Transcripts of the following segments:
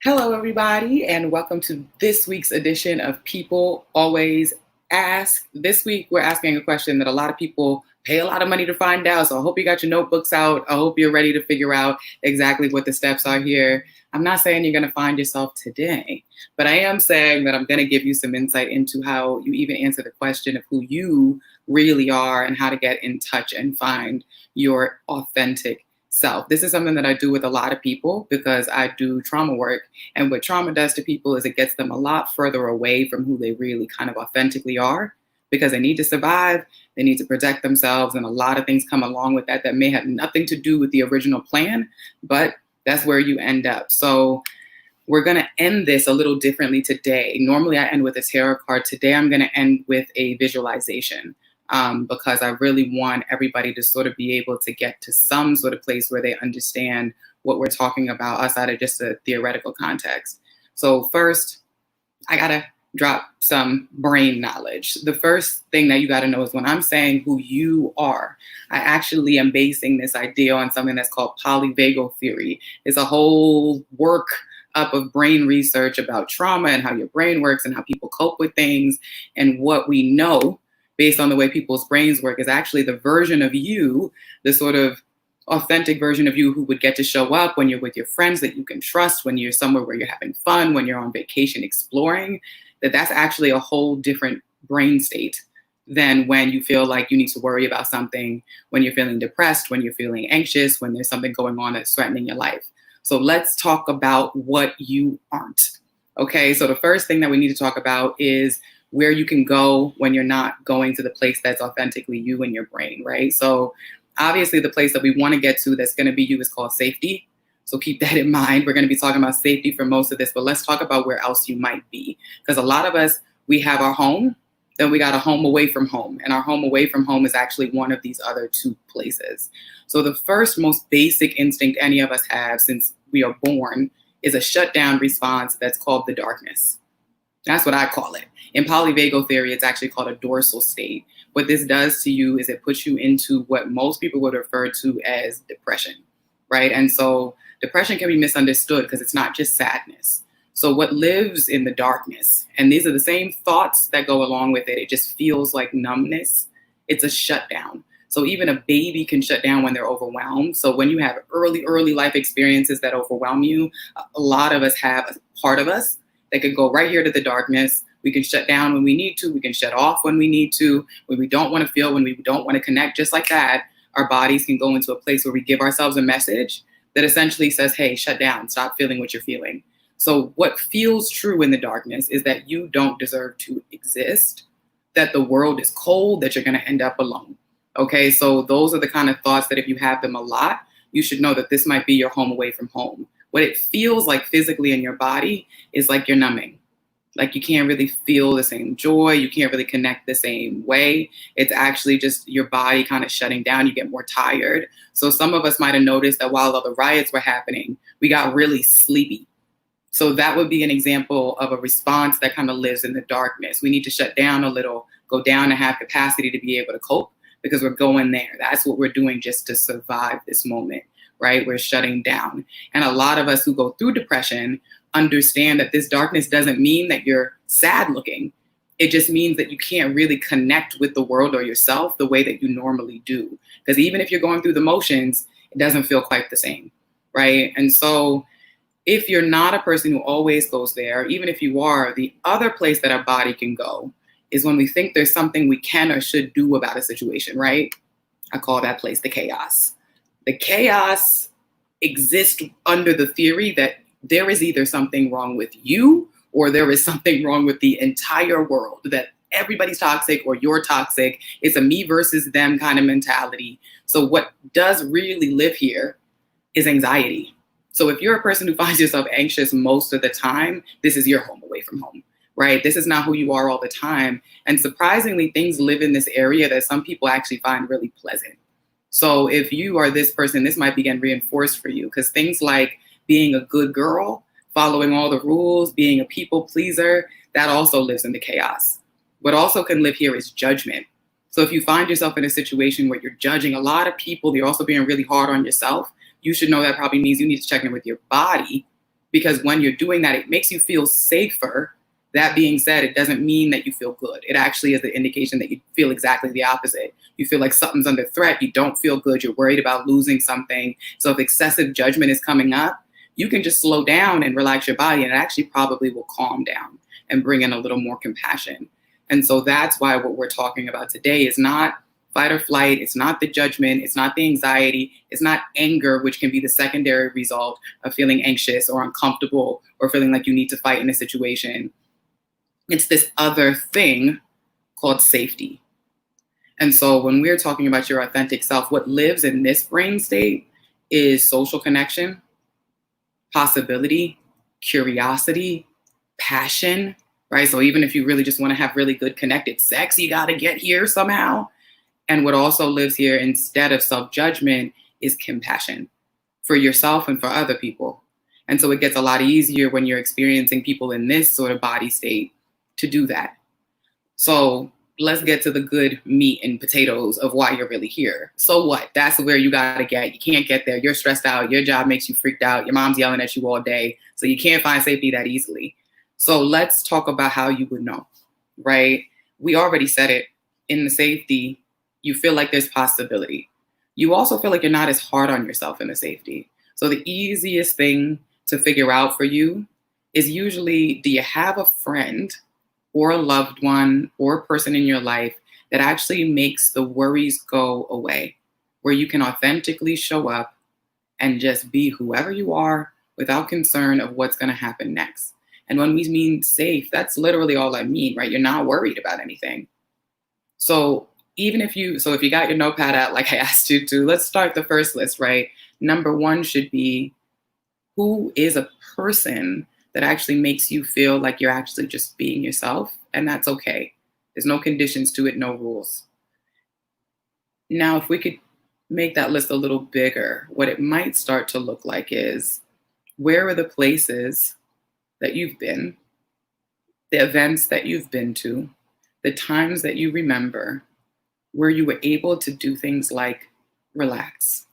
Hello, everybody, and welcome to this week's edition of People Always Ask. This week, we're asking a question that a lot of people pay a lot of money to find out. So I hope you got your notebooks out. I hope you're ready to figure out exactly what the steps are here. I'm not saying you're going to find yourself today, but I am saying that I'm going to give you some insight into how you even answer the question of who you really are and how to get in touch and find your authentic self. This is something that I do with a lot of people because I do trauma work. And what trauma does to people is it gets them a lot further away from who they really kind of authentically are because they need to survive, they need to protect themselves, and a lot of things come along with that that may have nothing to do with the original plan, but that's where you end up. So we're going to end this a little differently today. Normally I end with a tarot card. Today I'm going to end with a visualization. Because I really want everybody to sort of be able to get to some sort of place where they understand what we're talking about outside of just a theoretical context. So first, I got to drop some brain knowledge. The first thing that you got to know is when I'm saying who you are, I actually am basing this idea on something that's called polyvagal theory. It's a whole work up of brain research about trauma and how your brain works and how people cope with things. And what we know based on the way people's brains work is actually the version of you, the sort of authentic version of you who would get to show up when you're with your friends that you can trust, when you're somewhere where you're having fun, when you're on vacation exploring, that's actually a whole different brain state than when you feel like you need to worry about something, when you're feeling depressed, when you're feeling anxious, when there's something going on that's threatening your life. So let's talk about what you aren't. Okay, so the first thing that we need to talk about is where you can go when you're not going to the place that's authentically you in your brain, right? So obviously the place that we want to get to that's going to be you is called safety. So keep that in mind. We're going to be talking about safety for most of this, but let's talk about where else you might be. Because a lot of us, we have our home, then we got a home away from home. And our home away from home is actually one of these other two places. So the first most basic instinct any of us have since we are born is a shutdown response that's called the darkness. That's what I call it. In polyvagal theory, it's actually called a dorsal state. What this does to you is it puts you into what most people would refer to as depression, right? And so depression can be misunderstood because it's not just sadness. So what lives in the darkness, and these are the same thoughts that go along with it, it just feels like numbness. It's a shutdown. So even a baby can shut down when they're overwhelmed. So when you have early life experiences that overwhelm you, a lot of us have a part of us that could go right here to the darkness. We can shut down when we need to. We can shut off when we need to, when we don't want to feel, when we don't want to connect. Just like that, our bodies can go into a place where we give ourselves a message that essentially says, hey, shut down, stop feeling what you're feeling. So what feels true in the darkness is that you don't deserve to exist, that the world is cold, that you're going to end up alone. Okay, so those are the kind of thoughts that if you have them a lot, you should know that this might be your home away from home. What it feels like physically in your body is like you're numbing. Like you can't really feel the same joy. You can't really connect the same way. It's actually just your body kind of shutting down. You get more tired. So some of us might have noticed that while all the riots were happening, we got really sleepy. So that would be an example of a response that kind of lives in the darkness. We need to shut down a little, go down and have capacity to be able to cope because we're going there. That's what we're doing just to survive this moment. Right? We're shutting down. And a lot of us who go through depression understand that this darkness doesn't mean that you're sad looking. It just means that you can't really connect with the world or yourself the way that you normally do. Because even if you're going through the motions, it doesn't feel quite the same. Right? And so if you're not a person who always goes there, even if you are, the other place that our body can go is when we think there's something we can or should do about a situation, right? I call that place the chaos. The chaos exists under the theory that there is either something wrong with you or there is something wrong with the entire world, that everybody's toxic or you're toxic. It's a me versus them kind of mentality. So what does really live here is anxiety. So if you're a person who finds yourself anxious most of the time, this is your home away from home, right? This is not who you are all the time. And surprisingly, things live in this area that some people actually find really pleasant. So if you are this person, this might begin reinforced for you because things like being a good girl, following all the rules, being a people pleaser, that also lives in the chaos. What also can live here is judgment. So if you find yourself in a situation where you're judging a lot of people, you're also being really hard on yourself, you should know that probably means you need to check in with your body because when you're doing that, it makes you feel safer. That being said, it doesn't mean that you feel good. It actually is the indication that you feel exactly the opposite. You feel like something's under threat. You don't feel good. You're worried about losing something. So if excessive judgment is coming up, you can just slow down and relax your body, and it actually probably will calm down and bring in a little more compassion. And so that's why what we're talking about today is not fight or flight. It's not the judgment. It's not the anxiety. It's not anger, which can be the secondary result of feeling anxious or uncomfortable or feeling like you need to fight in a situation. It's this other thing called safety. And so when we're talking about your authentic self, what lives in this brain state is social connection, possibility, curiosity, passion, right? So even if you really just want to have really good connected sex, you got to get here somehow. And what also lives here instead of self-judgment is compassion for yourself and for other people. And so it gets a lot easier when you're experiencing people in this sort of body state to do that. So let's get to the good meat and potatoes of why you're really here. So what? That's where you got to get. You can't get there. You're stressed out. Your job makes you freaked out. Your mom's yelling at you all day. So you can't find safety that easily. So let's talk about how you would know, right? We already said it. In the safety, you feel like there's possibility. You also feel like you're not as hard on yourself in the safety. So the easiest thing to figure out for you is usually, do you have a friend or a loved one or a person in your life that actually makes the worries go away, where you can authentically show up and just be whoever you are without concern of what's going to happen next. And when we mean safe, that's literally all I mean, right? You're not worried about anything. So if you got your notepad out like I asked you to, let's start the first list, right? Number one should be, who is a person that actually makes you feel like you're actually just being yourself, and that's okay. There's no conditions to it, no rules. Now, if we could make that list a little bigger, what it might start to look like is, where are the places that you've been, the events that you've been to, the times that you remember, where you were able to do things like relax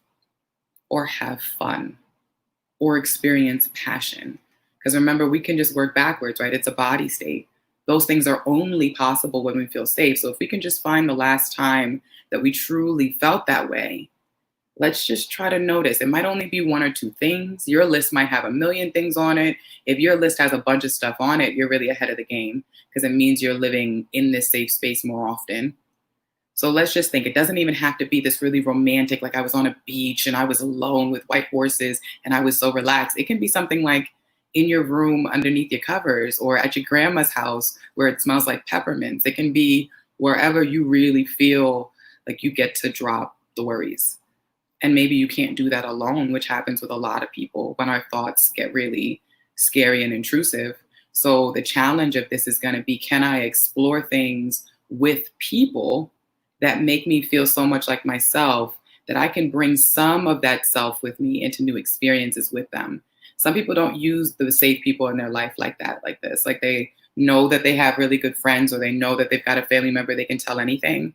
or have fun or experience passion. Because remember, we can just work backwards, right? It's a body state. Those things are only possible when we feel safe. So if we can just find the last time that we truly felt that way, let's just try to notice. It might only be one or two things. Your list might have a million things on it. If your list has a bunch of stuff on it, you're really ahead of the game, because it means you're living in this safe space more often. So let's just think, it doesn't even have to be this really romantic, like I was on a beach and I was alone with white horses and I was so relaxed. It can be something like in your room underneath your covers, or at your grandma's house where it smells like peppermints. It can be wherever you really feel like you get to drop the worries. And maybe you can't do that alone, which happens with a lot of people when our thoughts get really scary and intrusive. So the challenge of this is going to be, can I explore things with people that make me feel so much like myself that I can bring some of that self with me into new experiences with them? Some people don't use the safe people in their life like that, like this. Like they know that they have really good friends, or they know that they've got a family member they can tell anything.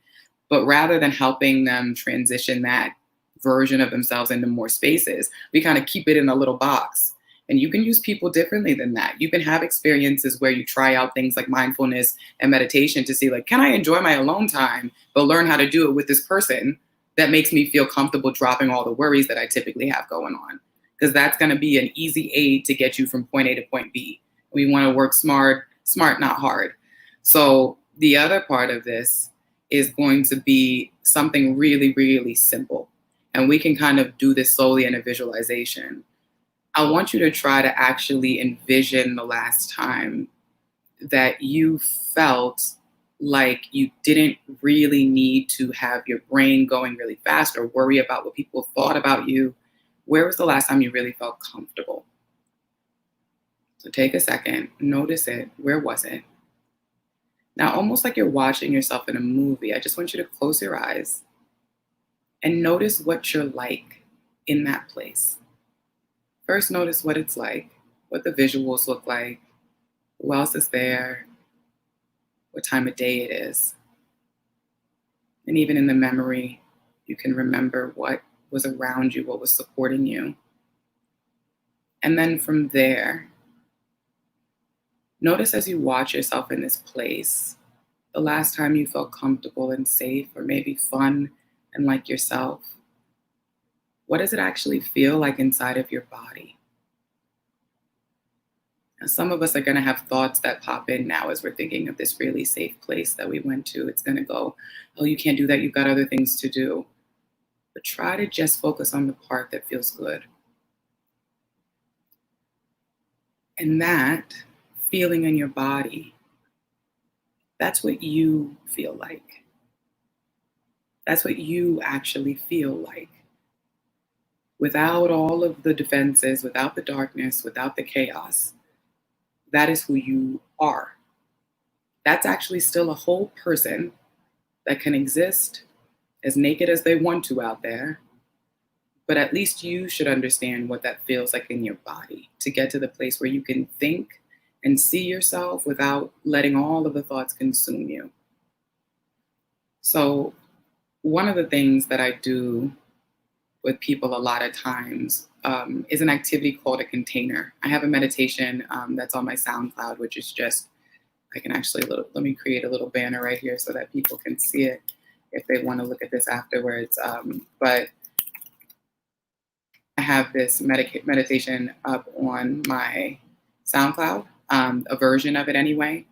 But rather than helping them transition that version of themselves into more spaces, we kind of keep it in a little box. And you can use people differently than that. You can have experiences where you try out things like mindfulness and meditation to see, like, can I enjoy my alone time, but learn how to do it with this person that makes me feel comfortable dropping all the worries that I typically have going on? Because that's going to be an easy aid to get you from point A to point B. We want to work smart, not hard. So the other part of this is going to be something really, really simple. And we can kind of do this solely in a visualization. I want you to try to actually envision the last time that you felt like you didn't really need to have your brain going really fast or worry about what people thought about you. Where was the last time you really felt comfortable? So take a second, notice it. Where was it? Now, almost like you're watching yourself in a movie, I just want you to close your eyes and notice what you're like in that place. First, notice what it's like, what the visuals look like, who else is there, what time of day it is. And even in the memory, you can remember what was around you, what was supporting you. And then from there, notice as you watch yourself in this place, the last time you felt comfortable and safe, or maybe fun and like yourself. What does it actually feel like inside of your body? Now, some of us are going to have thoughts that pop in now as we're thinking of this really safe place that we went to. It's going to go, oh, you can't do that. You've got other things to do. But try to just focus on the part that feels good. And that feeling in your body, that's what you feel like. That's what you actually feel like. Without all of the defenses, without the darkness, without the chaos, that is who you are. That's actually still a whole person that can exist as naked as they want to out there. But at least you should understand what that feels like in your body to get to the place where you can think and see yourself without letting all of the thoughts consume you. So, one of the things that I do with people a lot of times is an activity called a container. I have a meditation that's on my SoundCloud, which is just, I can actually, let me create a little banner right here so that people can see it if they want to look at this afterwards. But I have this meditation up on my SoundCloud, a version of it anyway.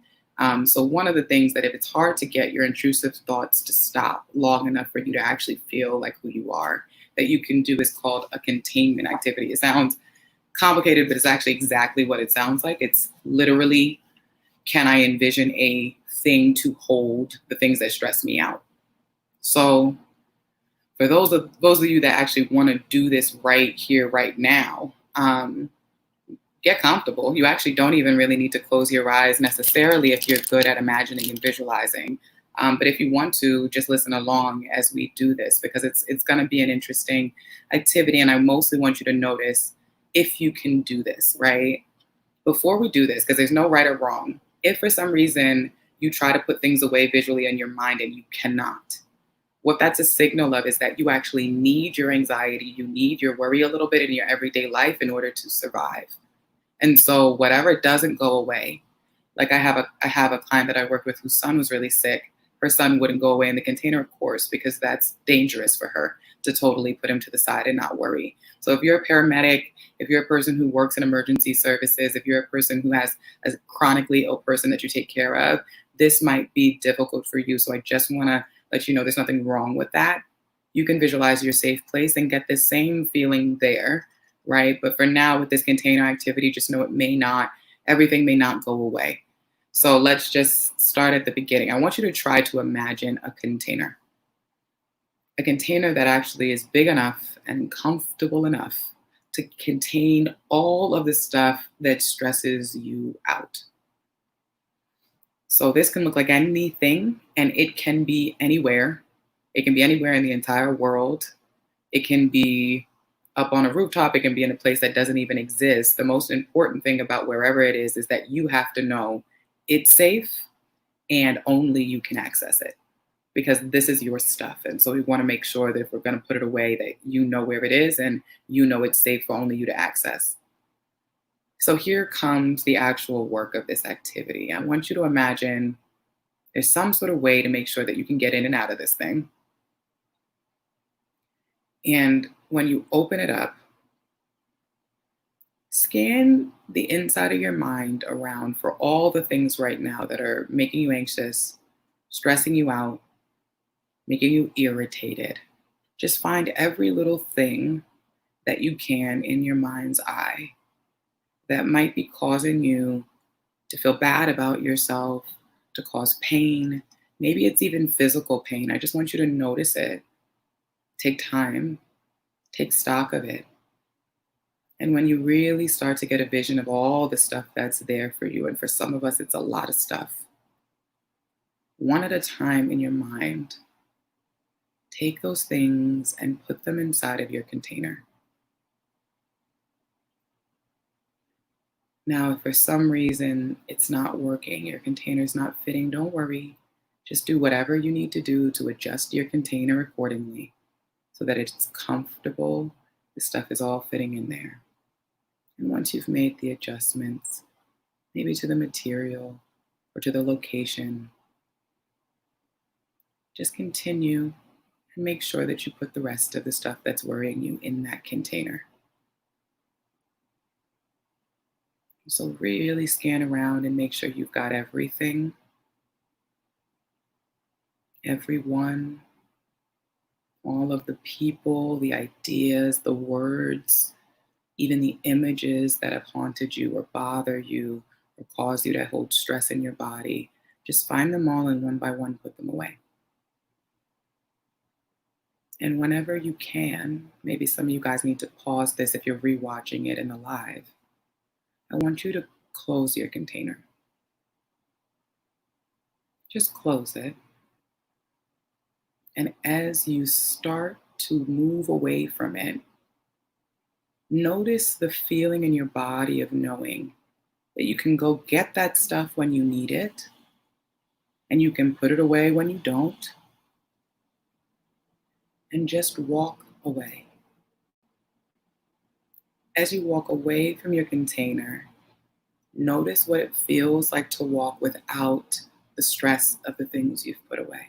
So one of the things that if it's hard to get your intrusive thoughts to stop long enough for you to actually feel like who you are, that you can do is called a containment activity. It sounds complicated, but it's actually exactly what it sounds like. It's literally, can I envision a thing to hold the things that stress me out? So for those of you that actually want to do this right here, right now, get comfortable. You actually don't even really need to close your eyes necessarily if you're good at imagining and visualizing. But if you want to, just listen along as we do this, because it's going to be an interesting activity. And I mostly want you to notice if you can do this, right? Before we do this, because there's no right or wrong. If for some reason you try to put things away visually in your mind and you cannot, what that's a signal of is that you actually need your anxiety, you need your worry a little bit in your everyday life in order to survive. And so whatever doesn't go away, like I have a client that I worked with whose son was really sick. Her son wouldn't go away in the container, of course, because that's dangerous for her to totally put him to the side and not worry. So if you're a paramedic, if you're a person who works in emergency services, if you're a person who has a chronically ill person that you take care of, this might be difficult for you. So I just want to let you know there's nothing wrong with that. You can visualize your safe place and get the same feeling there, right? But for now, with this container activity, just know everything may not go away. So let's just start at the beginning. I want you to try to imagine a container that actually is big enough and comfortable enough to contain all of the stuff that stresses you out. So this can look like anything, and it can be anywhere. It can be anywhere in the entire world. It can be up on a rooftop. It can be in a place that doesn't even exist. The most important thing about wherever it is that you have to know it's safe and only you can access it, because this is your stuff. And so we want to make sure that if we're going to put it away, that you know where it is and you know it's safe for only you to access. So here comes the actual work of this activity. I want you to imagine there's some sort of way to make sure that you can get in and out of this thing. And when you open it up, scan the inside of your mind around for all the things right now that are making you anxious, stressing you out, making you irritated. Just find every little thing that you can in your mind's eye that might be causing you to feel bad about yourself, to cause pain. Maybe it's even physical pain. I just want you to notice it. Take time, take stock of it. And when you really start to get a vision of all the stuff that's there for you, and for some of us, it's a lot of stuff, one at a time in your mind, take those things and put them inside of your container. Now, if for some reason it's not working, your container's not fitting, don't worry. Just do whatever you need to do to adjust your container accordingly so that it's comfortable, the stuff is all fitting in there. And once you've made the adjustments, maybe to the material or to the location, just continue and make sure that you put the rest of the stuff that's worrying you in that container. So really scan around and make sure you've got everything, everyone, all of the people, the ideas, the words, even the images that have haunted you or bother you or cause you to hold stress in your body. Just find them all and one by one put them away. And whenever you can, maybe some of you guys need to pause this if you're rewatching it in the live. I want you to close your container. Just close it. And as you start to move away from it, notice the feeling in your body of knowing that you can go get that stuff when you need it, and you can put it away when you don't, and just walk away. As you walk away from your container, notice what it feels like to walk without the stress of the things you've put away.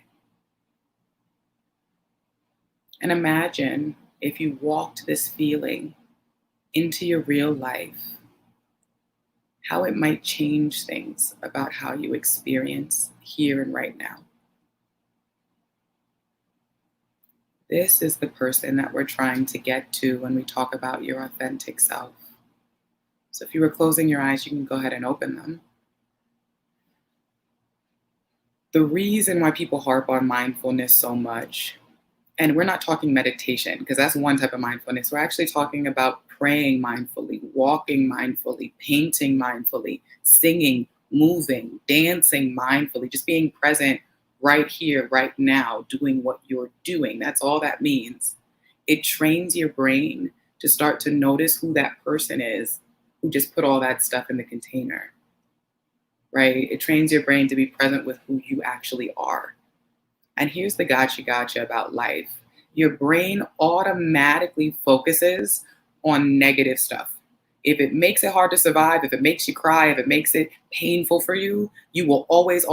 And imagine if you walked this feeling into your real life, how it might change things about how you experience here and right now. This is the person that we're trying to get to when we talk about your authentic self. So if you were closing your eyes, you can go ahead and open them. The reason why people harp on mindfulness so much, and we're not talking meditation, because that's one type of mindfulness. We're actually talking about praying mindfully, walking mindfully, painting mindfully, singing, moving, dancing mindfully, just being present right here, right now, doing what you're doing. That's all that means. It trains your brain to start to notice who that person is who just put all that stuff in the container, right? It trains your brain to be present with who you actually are. And here's the gotcha about life. Your brain automatically focuses on negative stuff. If it makes it hard to survive, if it makes you cry, if it makes it painful for you, you will always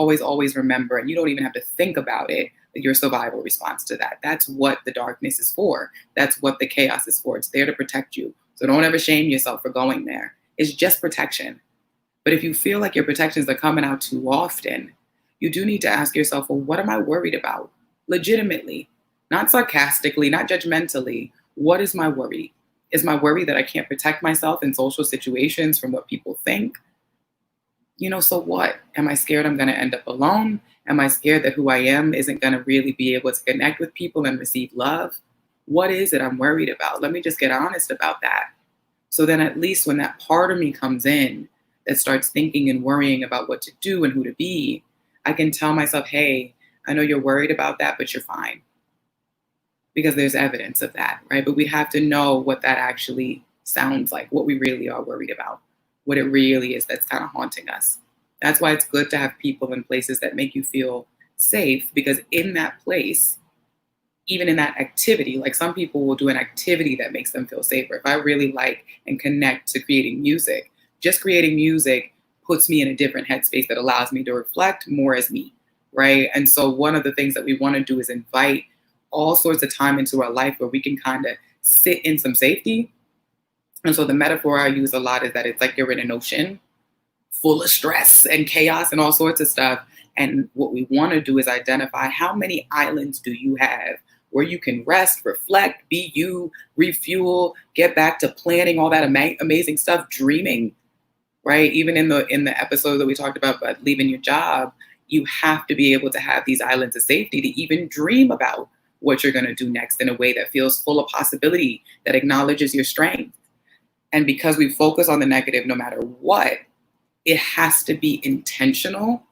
remember, and you don't even have to think about it, your survival response to that. That's what the darkness is for. That's what the chaos is for. It's there to protect you. So don't ever shame yourself for going there. It's just protection. But if you feel like your protections are coming out too often, you do need to ask yourself, well, what am I worried about? Legitimately, not sarcastically, not judgmentally. What is my worry? Is my worry that I can't protect myself in social situations from what people think? So what? Am I scared I'm going to end up alone? Am I scared that who I am isn't going to really be able to connect with people and receive love? What is it I'm worried about? Let me just get honest about that. So then at least when that part of me comes in that starts thinking and worrying about what to do and who to be, I can tell myself, hey, I know you're worried about that, but you're fine. Because there's evidence of that, right? But we have to know what that actually sounds like, what we really are worried about, what it really is that's kind of haunting us. That's why it's good to have people and places that make you feel safe, because in that place, even in that activity, like some people will do an activity that makes them feel safer. If I really like and connect to creating music, just creating music puts me in a different headspace that allows me to reflect more as me, right? And so one of the things that we want to do is invite all sorts of time into our life where we can kind of sit in some safety. And so the metaphor I use a lot is that it's like you're in an ocean full of stress and chaos and all sorts of stuff. And what we want to do is identify how many islands do you have where you can rest, reflect, be you, refuel, get back to planning all that amazing stuff, dreaming, right? Even in the episode that we talked about leaving your job, you have to be able to have these islands of safety to even dream about what you're going to do next in a way that feels full of possibility, that acknowledges your strength. And because we focus on the negative no matter what, it has to be intentional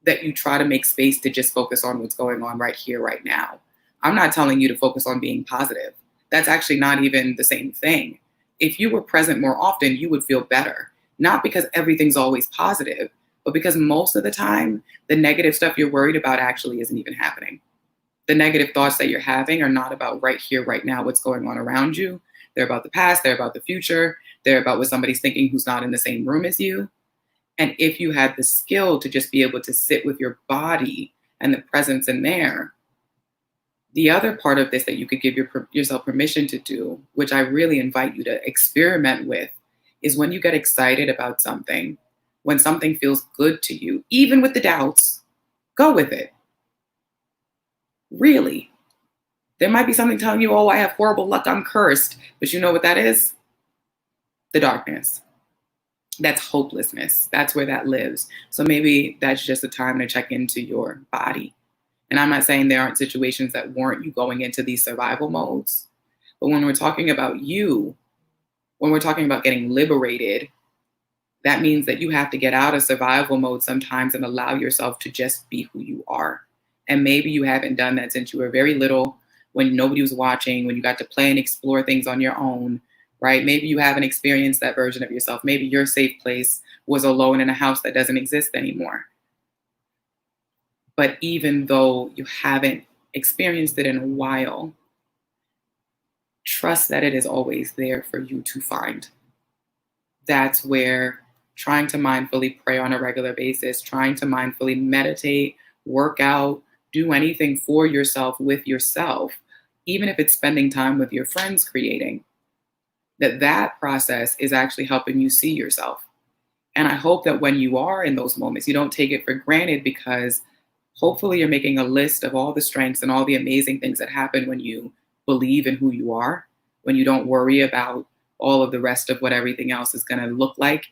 that you try to make space to just focus on what's going on right here, right now. I'm not telling you to focus on being positive. That's actually not even the same thing. If you were present more often, you would feel better. Not because everything's always positive, but because most of the time, the negative stuff you're worried about actually isn't even happening. The negative thoughts that you're having are not about right here, right now, what's going on around you. They're about the past, they're about the future. They're about what somebody's thinking who's not in the same room as you. And if you had the skill to just be able to sit with your body and the presence in there, the other part of this that you could give yourself permission to do, which I really invite you to experiment with, is when you get excited about something, when something feels good to you, even with the doubts, go with it. Really. There might be something telling you, oh, I have horrible luck, I'm cursed. But you know what that is? The darkness. That's hopelessness. That's where that lives. So maybe that's just a time to check into your body. And I'm not saying there aren't situations that warrant you going into these survival modes. But when we're talking about you, when we're talking about getting liberated, that means that you have to get out of survival mode sometimes and allow yourself to just be who you are. And maybe you haven't done that since you were very little, when nobody was watching, when you got to play and explore things on your own, right? Maybe you haven't experienced that version of yourself. Maybe your safe place was alone in a house that doesn't exist anymore. But even though you haven't experienced it in a while, trust that it is always there for you to find. That's where trying to mindfully pray on a regular basis, trying to mindfully meditate, work out, do anything for yourself with yourself, even if it's spending time with your friends creating, that process is actually helping you see yourself. And I hope that when you are in those moments, you don't take it for granted, because hopefully you're making a list of all the strengths and all the amazing things that happen when you believe in who you are, when you don't worry about all of the rest of what everything else is going to look like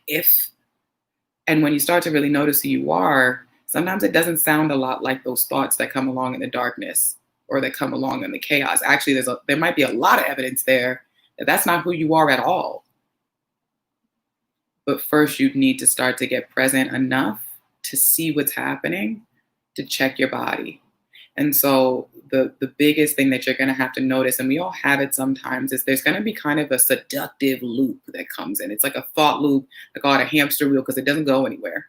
and when you start to really notice who you are, sometimes it doesn't sound a lot like those thoughts that come along in the darkness or that come along in the chaos. Actually, there might be a lot of evidence there that that's not who you are at all. But first, you need to start to get present enough to see what's happening, to check your body. And so the biggest thing that you're going to have to notice, and we all have it sometimes, is there's going to be kind of a seductive loop that comes in. It's like a thought loop. I call it a hamster wheel, because it doesn't go anywhere.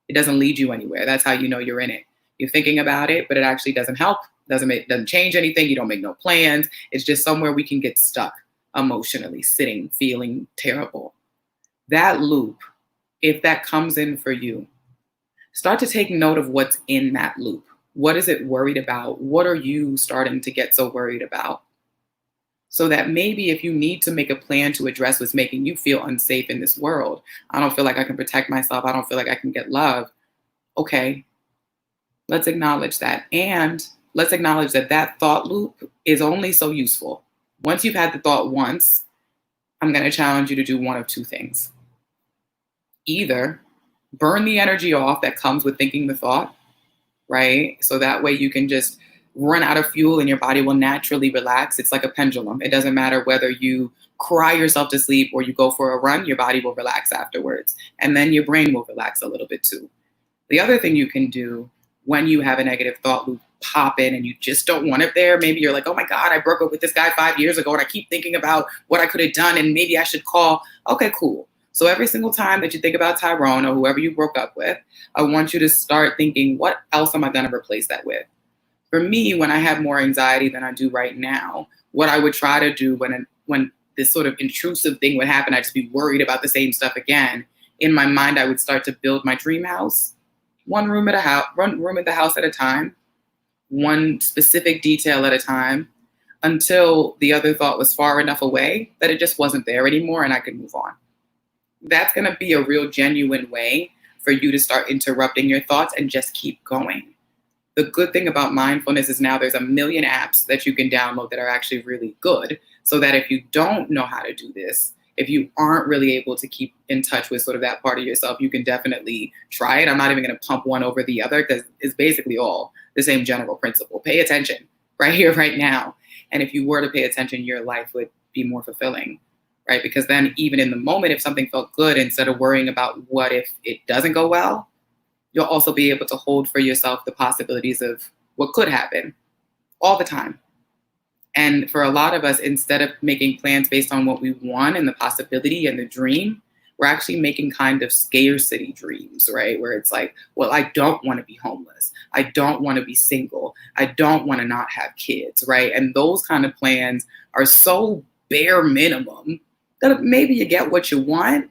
It doesn't lead you anywhere. That's how you know you're in it. You're thinking about it, but it actually doesn't help. Doesn't change anything. You don't make no plans. It's just somewhere we can get stuck emotionally, sitting, feeling terrible. That loop, if that comes in for you, start to take note of what's in that loop. What is it worried about? What are you starting to get so worried about? So that maybe if you need to make a plan to address what's making you feel unsafe in this world, I don't feel like I can protect myself, I don't feel like I can get love. Okay, let's acknowledge that. And let's acknowledge that that thought loop is only so useful. Once you've had the thought once, I'm going to challenge you to do one of two things. Either burn the energy off that comes with thinking the thought, right? So that way you can just run out of fuel and your body will naturally relax. It's like a pendulum. It doesn't matter whether you cry yourself to sleep or you go for a run, your body will relax afterwards. And then your brain will relax a little bit too. The other thing you can do when you have a negative thought loop pop in and you just don't want it there, maybe you're like, oh my God, I broke up with this guy 5 years ago and I keep thinking about what I could have done and maybe I should call. Okay, cool. So every single time that you think about Tyrone or whoever you broke up with, I want you to start thinking, what else am I going to replace that with? For me, when I have more anxiety than I do right now, what I would try to do when this sort of intrusive thing would happen, I'd just be worried about the same stuff again. In my mind, I would start to build my dream house, one room at the house at a time, one specific detail at a time, until the other thought was far enough away that it just wasn't there anymore and I could move on. That's going to be a real genuine way for you to start interrupting your thoughts and just keep going. The good thing about mindfulness is now there's a million apps that you can download that are actually really good, so that if you don't know how to do this, if you aren't really able to keep in touch with sort of that part of yourself, you can definitely try it. I'm not even going to pump one over the other, because it's basically all the same general principle. Pay attention right here, right now. And if you were to pay attention, your life would be more fulfilling, right? Because then even in the moment, if something felt good, instead of worrying about what if it doesn't go well, you'll also be able to hold for yourself the possibilities of what could happen all the time. And for a lot of us, instead of making plans based on what we want and the possibility and the dream, we're actually making kind of scarcity dreams, right? Where it's like, well, I don't want to be homeless. I don't want to be single. I don't want to not have kids, right? And those kind of plans are so bare minimum that maybe you get what you want,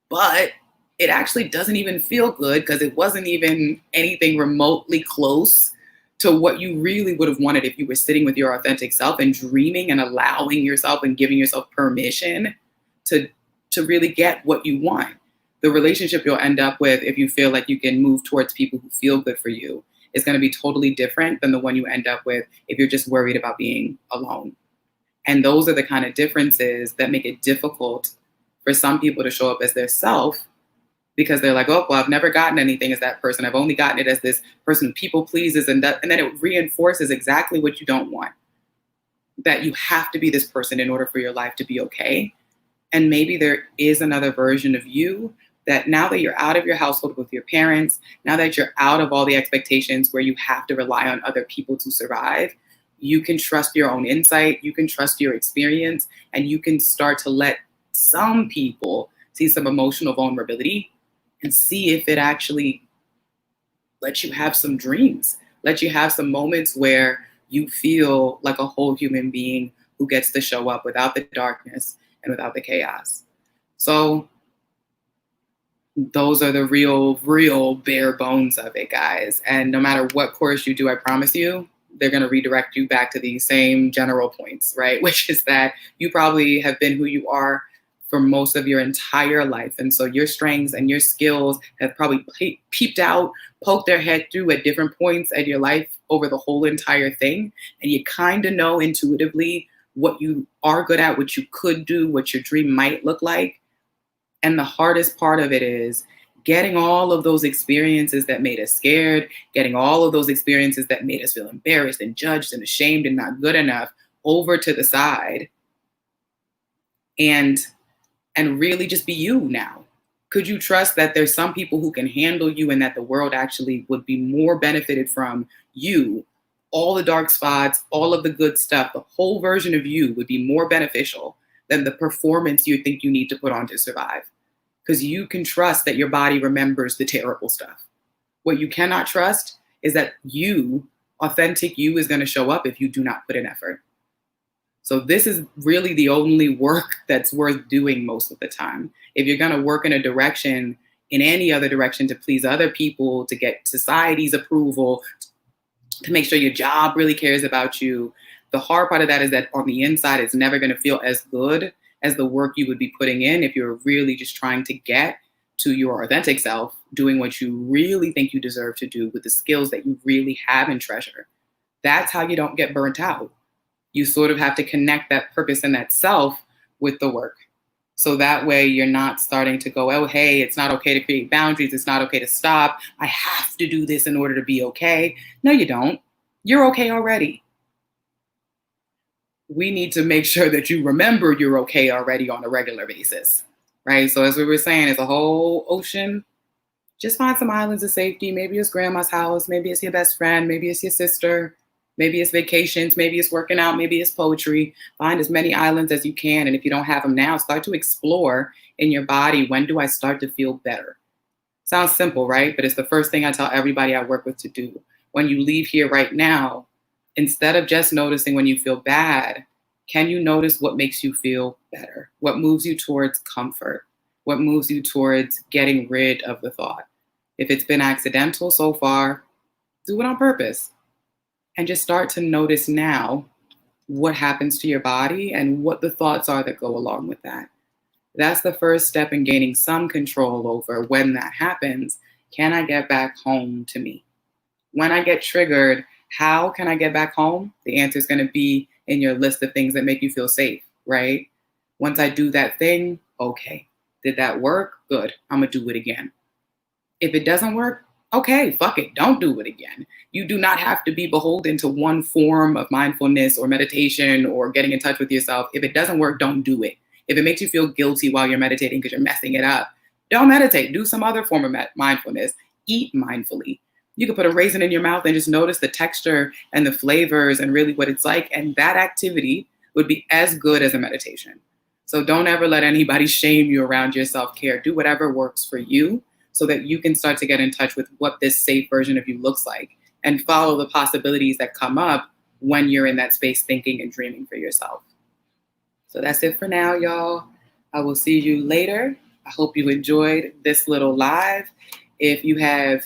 but it actually doesn't even feel good because it wasn't even anything remotely close to what you really would have wanted if you were sitting with your authentic self and dreaming and allowing yourself and giving yourself permission to really get what you want. The relationship you'll end up with if you feel like you can move towards people who feel good for you is going to be totally different than the one you end up with if you're just worried about being alone. And those are the kind of differences that make it difficult for some people to show up as their self because they're like, oh, well, I've never gotten anything as that person. I've only gotten it as this person who people pleases. And then it reinforces exactly what you don't want, that you have to be this person in order for your life to be okay. And maybe there is another version of you that now that you're out of your household with your parents, now that you're out of all the expectations where you have to rely on other people to survive, you can trust your own insight, you can trust your experience, and you can start to let some people see some emotional vulnerability and see if it actually lets you have some dreams, let you have some moments where you feel like a whole human being who gets to show up without the darkness and without the chaos. So those are the real bare bones of it, guys. And no matter what course you do, I promise you, they're going to redirect you back to these same general points, right? Which is that you probably have been who you are for most of your entire life. And so your strengths and your skills have probably peeped out, poked their head through at different points in your life over the whole entire thing. And you kind of know intuitively what you are good at, what you could do, what your dream might look like. And the hardest part of it is getting all of those experiences that made us scared, getting all of those experiences that made us feel embarrassed and judged and ashamed and not good enough over to the side and really just be you now. Could you trust that there's some people who can handle you and that the world actually would be more benefited from you? All the dark spots, all of the good stuff, the whole version of you would be more beneficial than the performance you think you need to put on to survive. Because you can trust that your body remembers the terrible stuff. What you cannot trust is that you, authentic you, is going to show up if you do not put in effort. So this is really the only work that's worth doing most of the time. If you're going to work in a direction, in any other direction, to please other people, to get society's approval, to make sure your job really cares about you, the hard part of that is that on the inside, it's never going to feel as good as the work you would be putting in if you're really just trying to get to your authentic self, doing what you really think you deserve to do with the skills that you really have and treasure. That's how you don't get burnt out. You sort of have to connect that purpose and that self with the work. So that way you're not starting to go, oh, hey, it's not okay to create boundaries. It's not okay to stop. I have to do this in order to be okay. No, you don't. You're okay already. We need to make sure that you remember you're okay already on a regular basis, right? So as we were saying, it's a whole ocean. Just find some islands of safety. Maybe it's grandma's house. Maybe it's your best friend. Maybe it's your sister. Maybe it's vacations. Maybe it's working out. Maybe it's poetry. Find as many islands as you can. And if you don't have them now, start to explore in your body. When do I start to feel better? Sounds simple, right? But it's the first thing I tell everybody I work with to do. When you leave here right now, instead of just noticing when you feel bad, can you notice what makes you feel better? What moves you towards comfort? What moves you towards getting rid of the thought? If it's been accidental so far, do it on purpose. And just start to notice now what happens to your body and what the thoughts are that go along with that. That's the first step in gaining some control over when that happens. Can I get back home to me? When I get triggered, how can I get back home? The answer is going to be in your list of things that make you feel safe, right? Once I do that thing, okay, did that work? Good, I'm going to do it again. If it doesn't work, okay, fuck it, don't do it again. You do not have to be beholden to one form of mindfulness or meditation or getting in touch with yourself. If it doesn't work, don't do it. If it makes you feel guilty while you're meditating because you're messing it up, don't meditate. Do some other form of mindfulness. Eat mindfully. You could put a raisin in your mouth and just notice the texture and the flavors and really what it's like. And that activity would be as good as a meditation. So don't ever let anybody shame you around your self-care. Do whatever works for you so that you can start to get in touch with what this safe version of you looks like and follow the possibilities that come up when you're in that space thinking and dreaming for yourself. So that's it for now, y'all. I will see you later. I hope you enjoyed this little live. If you have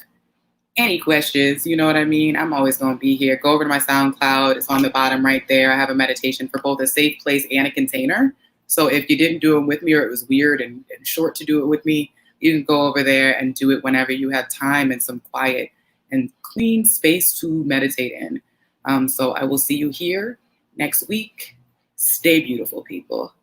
any questions, you know what I mean? I'm always going to be here. Go over to my SoundCloud. It's on the bottom right there. I have a meditation for both a safe place and a container. So if you didn't do it with me or it was weird and short to do it with me, you can go over there and do it whenever you have time and some quiet and clean space to meditate in. So I will see you here next week. Stay beautiful, people.